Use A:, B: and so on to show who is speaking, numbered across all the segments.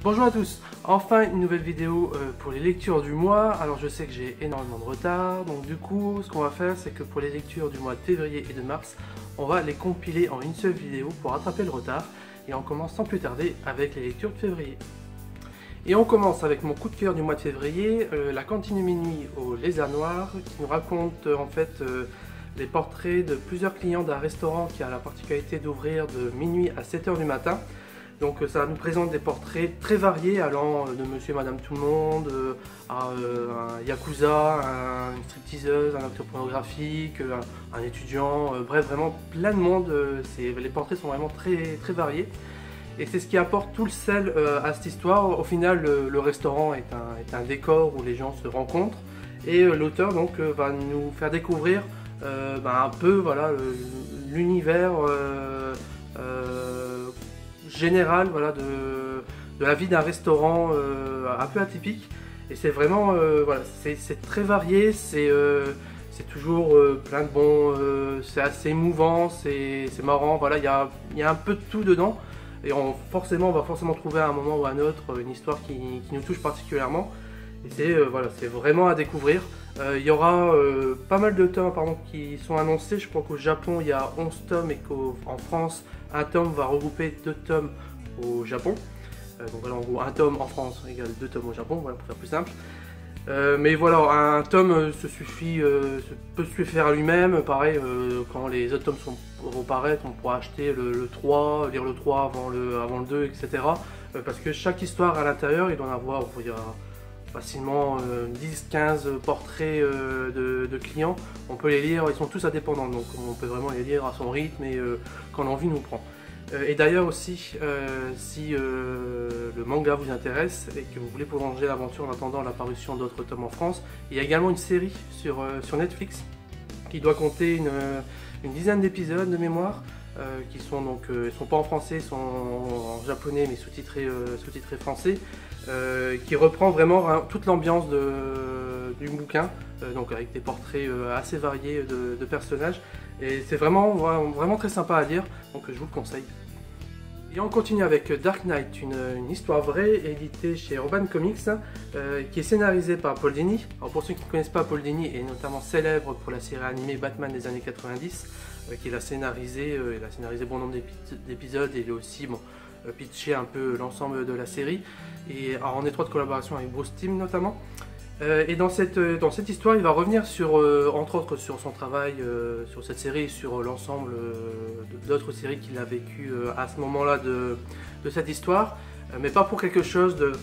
A: Bonjour à tous, enfin une nouvelle vidéo pour les lectures du mois. Alors je sais que j'ai énormément de retard, donc du coup ce qu'on va faire c'est que pour les lectures du mois de février et de mars, on va les compiler en une seule vidéo pour rattraper le retard. Et on commence sans plus tarder avec les lectures de février. Et on commence avec mon coup de cœur du mois de février, La Cantine Minuit au Lézard Noir, qui nous raconte en fait les portraits de plusieurs clients d'un restaurant qui a la particularité d'ouvrir de minuit à 7 h du matin. Donc ça nous présente des portraits très variés allant de monsieur et madame tout le monde à un yakuza, une stripteaseuse, un acteur pornographique, un étudiant, bref vraiment plein de monde. Les portraits sont vraiment très variés. Et c'est ce qui apporte tout le sel à cette histoire. Au final le restaurant est un décor où les gens se rencontrent. Et l'auteur donc va nous faire découvrir un peu voilà, l'univers général voilà, de la vie d'un restaurant un peu atypique. Et c'est vraiment voilà, c'est très varié, c'est toujours plein de bons, c'est assez émouvant, c'est marrant, voilà, il y a un peu de tout dedans. Et on va forcément trouver à un moment ou à un autre une histoire qui nous touche particulièrement. Et c'est voilà, c'est vraiment à découvrir. Il y aura pas mal de tomes qui sont annoncés. Je crois qu'au Japon il y a 11 tomes et qu'en France un tome va regrouper 2 tomes au Japon. Donc voilà, en gros un tome en France égale 2 tomes au Japon, voilà, pour faire plus simple. Mais voilà, un tome peut se suffire à lui-même. Pareil, quand les autres tomes vont paraître, on pourra acheter le 3, lire le 3 avant le 2, etc. Parce que chaque histoire à l'intérieur, il doit en avoir, il y a facilement 10-15 portraits de clients. On peut les lire, ils sont tous indépendants, donc on peut vraiment les lire à son rythme et quand l'envie nous prend. Et d'ailleurs aussi, si le manga vous intéresse et que vous voulez prolonger l'aventure en attendant l'apparition d'autres tomes en France, il y a également une série sur Netflix qui doit compter une dizaine d'épisodes de mémoire, qui sont donc, ils sont pas en français, ils sont en japonais mais sous-titrés français, qui reprend vraiment toute l'ambiance du bouquin, donc avec des portraits assez variés de personnages. Et c'est vraiment très sympa à lire, donc je vous le conseille. Et on continue avec Dark Knight, une histoire vraie éditée chez Urban Comics, qui est scénarisée par Paul Dini. Alors pour ceux qui ne connaissent pas, Paul Dini est notamment célèbre pour la série animée Batman des années 90, qu'il a scénarisé, il a scénarisé bon nombre d'épisodes et il a aussi pitché un peu l'ensemble de la série, et en étroite collaboration avec Bruce Timm notamment. Et dans cette histoire, il va revenir entre autres sur son travail sur cette série et sur l'ensemble d'autres séries qu'il a vécues à ce moment-là de cette histoire, mais pas pour quelque chose de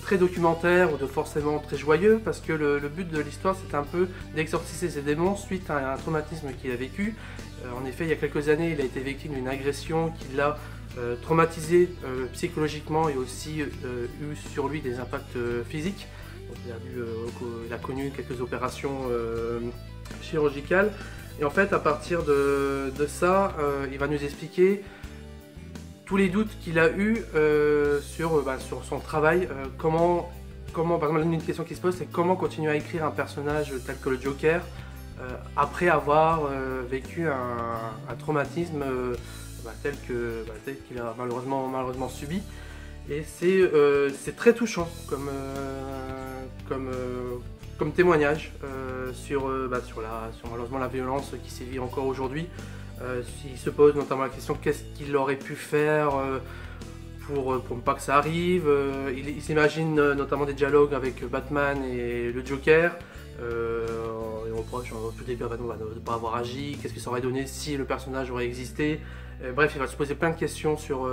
A: très documentaire ou de forcément très joyeux, parce que le but de l'histoire c'est un peu d'exorciser ses démons suite à un traumatisme qu'il a vécu. En effet, il y a quelques années, il a été victime d'une agression qui l'a traumatisé psychologiquement et aussi eu sur lui des impacts physiques. Donc il a connu quelques opérations chirurgicales, et en fait à partir de ça, il va nous expliquer tous les doutes qu'il a eu sur son travail. Par exemple, une question qui se pose, c'est comment continuer à écrire un personnage tel que le Joker après avoir vécu un traumatisme tel qu'il a malheureusement subi. Et c'est très touchant comme témoignage sur malheureusement la violence qui sévit encore aujourd'hui. Il se pose notamment la question qu'est-ce qu'il aurait pu faire pour ne pas que ça arrive. Il s'imagine notamment des dialogues avec Batman et le Joker. Il reproche tout début à Batman de ne pas avoir agi, qu'est-ce que ça aurait donné si le personnage aurait existé. Bref, il va se poser plein de questions sur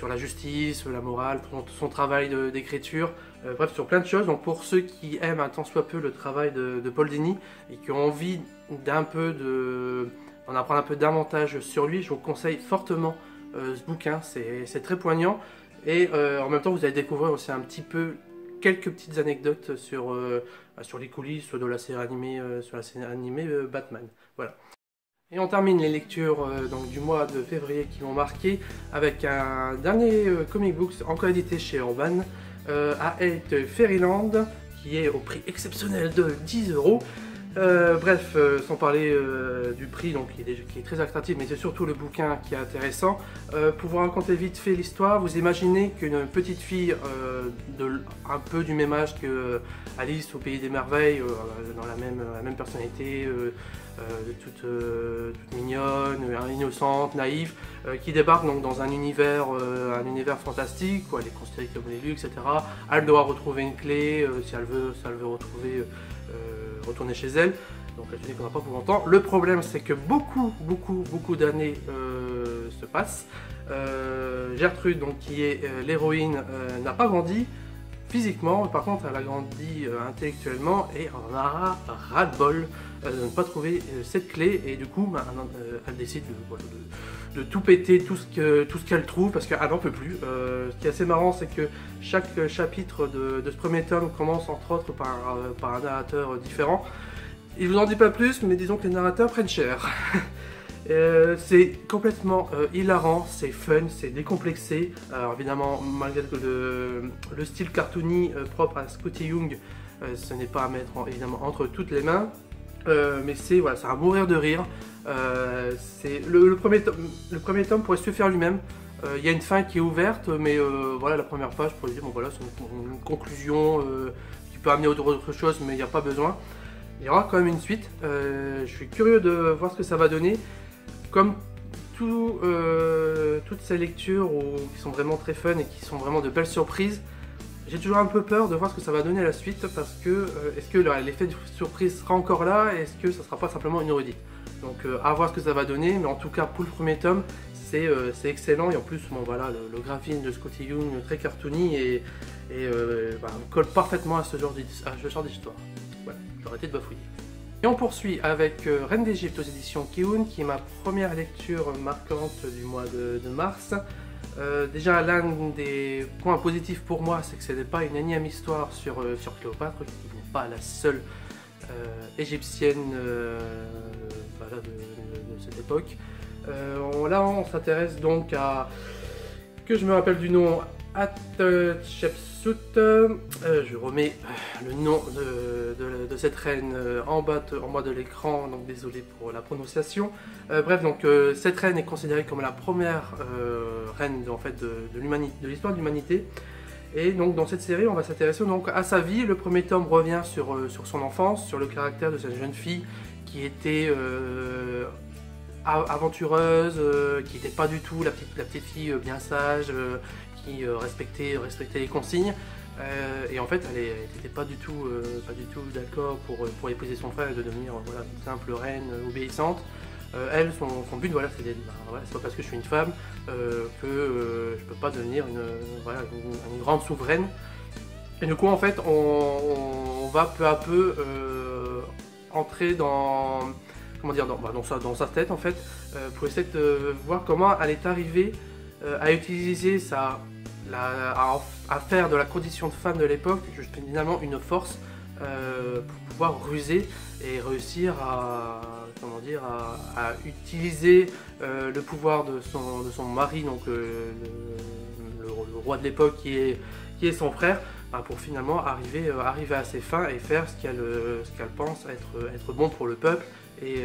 A: la justice, la morale, son travail d'écriture, bref sur plein de choses. Donc pour ceux qui aiment un tant soit peu le travail de Paul Dini et qui ont envie d'en apprendre un peu davantage sur lui, je vous conseille fortement ce bouquin, c'est très poignant. Et en même temps vous allez découvrir aussi un petit peu quelques petites anecdotes sur les coulisses de la série animée, Batman. Voilà. Et on termine les lectures donc, du mois de février qui m'ont marqué avec un dernier comic book encore édité chez Urban, A8 Fairyland, qui est au prix exceptionnel de 10 €. Bref, sans parler du prix, donc qui est très attractif, mais c'est surtout le bouquin qui est intéressant. Pour vous raconter vite fait l'histoire, vous imaginez qu'une petite fille un peu du même âge que Alice au Pays des Merveilles, dans la même personnalité, toute mignonne, innocente, naïve, qui débarque donc dans un univers fantastique, où elle est considérée comme l'élu, etc. Elle doit retrouver une clé si elle veut retourner chez elle. Donc elle se dit qu'on n'a pas pour longtemps. Le problème, c'est que beaucoup d'années se passent. Gertrude, donc, qui est l'héroïne, n'a pas grandi physiquement, par contre elle a grandi intellectuellement et on en a ras-le-bol de ne pas trouver cette clé, et du coup elle décide de tout péter, tout ce qu'elle trouve, parce qu'elle n'en peut plus. Ce qui est assez marrant, c'est que chaque chapitre de ce premier tome commence entre autres par un narrateur différent. Je vous en dis pas plus, mais disons que les narrateurs prennent cher. C'est complètement hilarant, c'est fun, c'est décomplexé. Alors évidemment, malgré que le style cartoony propre à Skottie Young, ce n'est pas à mettre évidemment entre toutes les mains. Mais c'est voilà, à mourir de rire. Le premier tome pourrait se faire lui-même. Il y a une fin qui est ouverte, mais voilà, la première page pourrait dire bon voilà, c'est une conclusion qui peut amener autre chose, mais il n'y a pas besoin. Il y aura quand même une suite. Je suis curieux de voir ce que ça va donner. Comme toutes ces lectures qui sont vraiment très fun et qui sont vraiment de belles surprises, j'ai toujours un peu peur de voir ce que ça va donner à la suite, parce que est-ce que l'effet de surprise sera encore là, et est-ce que ça sera pas simplement une redite. Donc à voir ce que ça va donner, mais en tout cas pour le premier tome, c'est excellent, et en plus bon, voilà, le graphisme de Skottie Young très cartoony et colle parfaitement à ce genre d'histoire. Voilà, j'ai arrêté de bafouiller. Et on poursuit avec Reine d'Égypte aux éditions Kiun, qui est ma première lecture marquante du mois de mars. Déjà, l'un des points positifs pour moi, c'est que ce n'est pas une énième histoire sur Cléopâtre, qui n'est pas la seule égyptienne voilà, de cette époque. Là, on s'intéresse donc à, que je me rappelle du nom, Hatshepsut. Je remets le nom de cette reine en bas de l'écran, donc désolé pour la prononciation. Bref, donc cette reine est considérée comme la première reine en fait, de l'histoire de l'humanité. Et donc dans cette série, on va s'intéresser donc à sa vie. Le premier tome revient sur son enfance, sur le caractère de cette jeune fille qui était aventureuse, qui n'était pas du tout la petite fille bien sage, qui respectait les consignes. Et en fait, elle n'était pas du tout d'accord pour épouser son frère et de devenir voilà, une simple reine obéissante. Elle, son but, voilà, c'est voilà, c'est pas parce que je suis une femme que je peux pas devenir une grande souveraine. Et du coup, en fait, on va peu à peu entrer dans sa tête, en fait, pour essayer de voir comment elle est arrivée à utiliser à faire de la condition de femme de l'époque finalement une force pour pouvoir ruser et réussir à utiliser le pouvoir de son mari, donc le roi de l'époque qui est son frère, pour finalement arriver à ses fins et faire ce qu'elle pense être bon pour le peuple et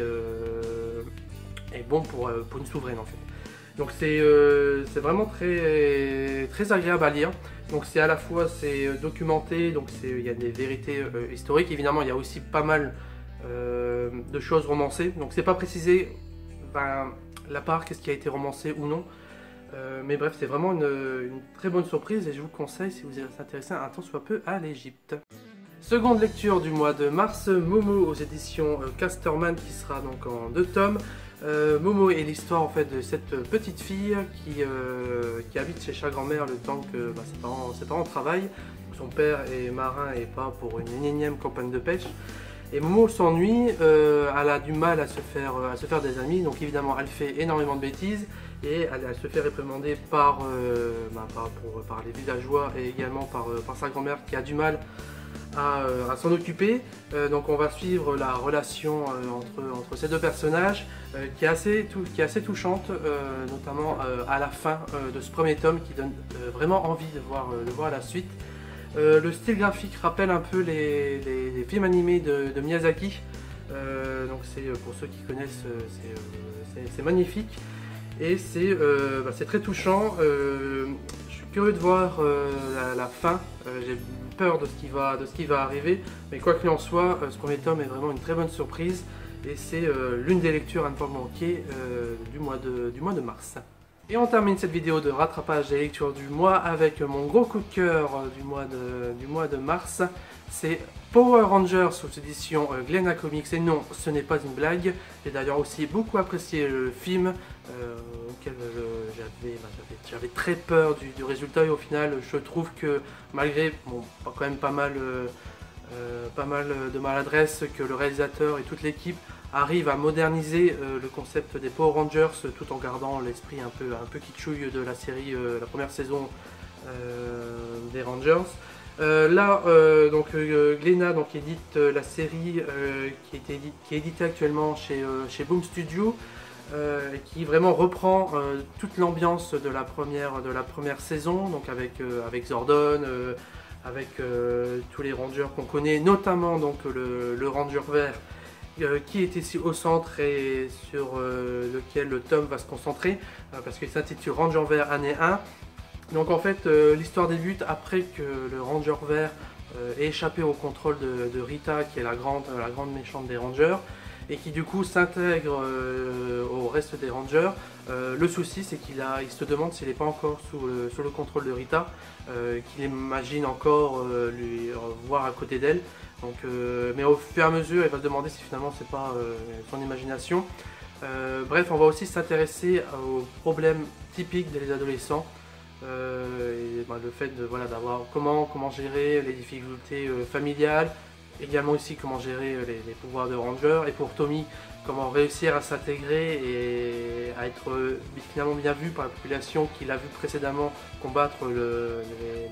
A: bon pour une souveraine en fait. Donc c'est vraiment très agréable à lire. Donc c'est à la fois documenté, donc il y a des vérités historiques. Évidemment, il y a aussi pas mal de choses romancées. Donc c'est pas précisé la part qu'est-ce qui a été romancé ou non. Mais bref, c'est vraiment une très bonne surprise et je vous conseille, si vous êtes intéressé un tant soit peu à l'Égypte. Seconde lecture du mois de mars, Momo aux éditions Casterman, qui sera donc en 2 tomes. Momo est l'histoire en fait de cette petite fille qui habite chez sa grand-mère le temps que ses parents travaillent. Son père est marin et part pour une énième campagne de pêche. Et Momo s'ennuie, elle a du mal à se faire des amis, donc évidemment elle fait énormément de bêtises et elle se fait réprimander par les villageois et également par sa grand-mère qui a du mal à s'en occuper. Donc on va suivre la relation entre ces deux personnages qui est assez touchante, notamment à la fin de ce premier tome, qui donne vraiment envie de voir la suite. Le style graphique rappelle un peu les films animés de Miyazaki, Donc c'est pour ceux qui connaissent, c'est magnifique et c'est très touchant. Je suis curieux de voir la fin. J'ai peur de ce qui va arriver, mais quoi qu'il en soit, ce premier tome est vraiment une très bonne surprise et c'est l'une des lectures à ne pas manquer du mois de mars. Et on termine cette vidéo de rattrapage des lectures du mois avec mon gros coup de cœur du mois de mars. C'est Power Rangers sous édition Glénat Comics, et non, ce n'est pas une blague. J'ai d'ailleurs aussi beaucoup apprécié le film auquel j'avais très peur du résultat, et au final je trouve que malgré quand même pas mal de maladresse, que le réalisateur et toute l'équipe arrivent à moderniser le concept des Power Rangers tout en gardant l'esprit un peu kitschouille de la série, la première saison des Rangers. Glénat édite la série qui est éditée actuellement chez Boom Studio, qui vraiment reprend toute l'ambiance de la première saison, donc avec Zordon, avec tous les Rangers qu'on connaît, notamment donc le Ranger vert qui est ici au centre et sur lequel le tome va se concentrer, parce qu'il s'intitule Ranger vert année 1. Donc en fait l'histoire débute après que le Ranger vert ait échappé au contrôle de Rita, qui est la grande méchante des Rangers, et qui du coup s'intègre au reste des Rangers. Le souci, c'est qu'il se demande s'il n'est pas encore sous le contrôle de Rita, qu'il imagine encore lui voir à côté d'elle. Mais au fur et à mesure, il va se demander si finalement c'est pas son imagination. Bref, on va aussi s'intéresser aux problèmes typiques des adolescents. Le fait d'avoir comment gérer les difficultés familiales, également aussi comment gérer les pouvoirs de Ranger, et pour Tommy, comment réussir à s'intégrer et à être finalement bien vu par la population qu'il a vu précédemment combattre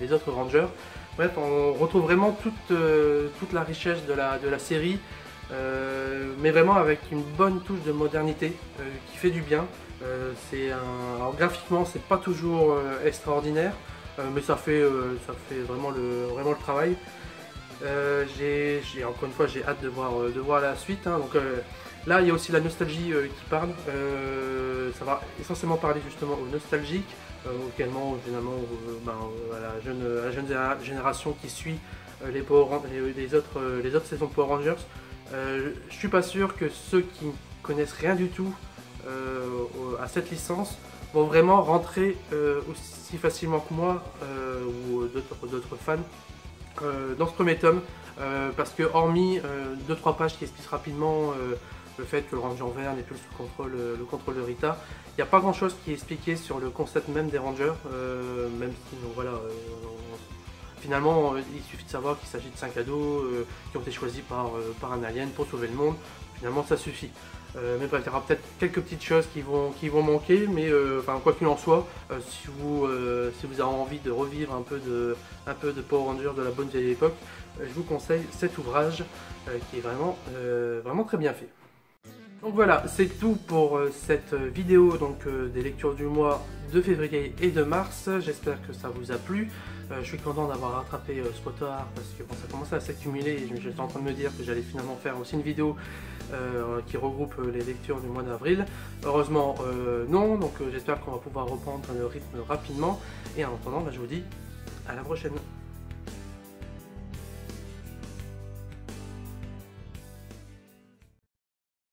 A: les autres Rangers. Bref, on retrouve vraiment toute la richesse de la série, mais vraiment avec une bonne touche de modernité qui fait du bien. Alors graphiquement, c'est pas toujours extraordinaire, mais ça fait vraiment le travail. Encore une fois, j'ai hâte de voir la suite, hein. Là, il y a aussi la nostalgie qui parle. Ça va essentiellement parler justement aux nostalgiques, également finalement à la jeune génération qui suit les autres saisons Power Rangers. Je suis pas sûr que ceux qui ne connaissent rien du tout à cette licence vont vraiment rentrer aussi facilement que moi ou d'autres fans dans ce premier tome, parce que hormis 2-3 pages qui expliquent rapidement le fait que le Ranger vert n'est plus sous le contrôle de Rita, il n'y a pas grand chose qui est expliqué sur le concept même des Rangers, même si finalement il suffit de savoir qu'il s'agit de 5 ados qui ont été choisis par un alien pour sauver le monde. Finalement ça suffit. Mais bref, il y aura peut-être quelques petites choses qui vont manquer, mais quoi qu'il en soit, si vous avez envie de revivre un peu de Power Rangers de la bonne vieille époque, je vous conseille cet ouvrage qui est vraiment très bien fait. Donc voilà, c'est tout pour cette vidéo des lectures du mois de février et de mars. J'espère que ça vous a plu. Je suis content d'avoir rattrapé ce retard parce que ça commençait à s'accumuler et j'étais en train de me dire que j'allais finalement faire aussi une vidéo qui regroupe les lectures du mois d'avril. Heureusement non, donc j'espère qu'on va pouvoir reprendre le rythme rapidement, et en attendant je vous dis à la prochaine.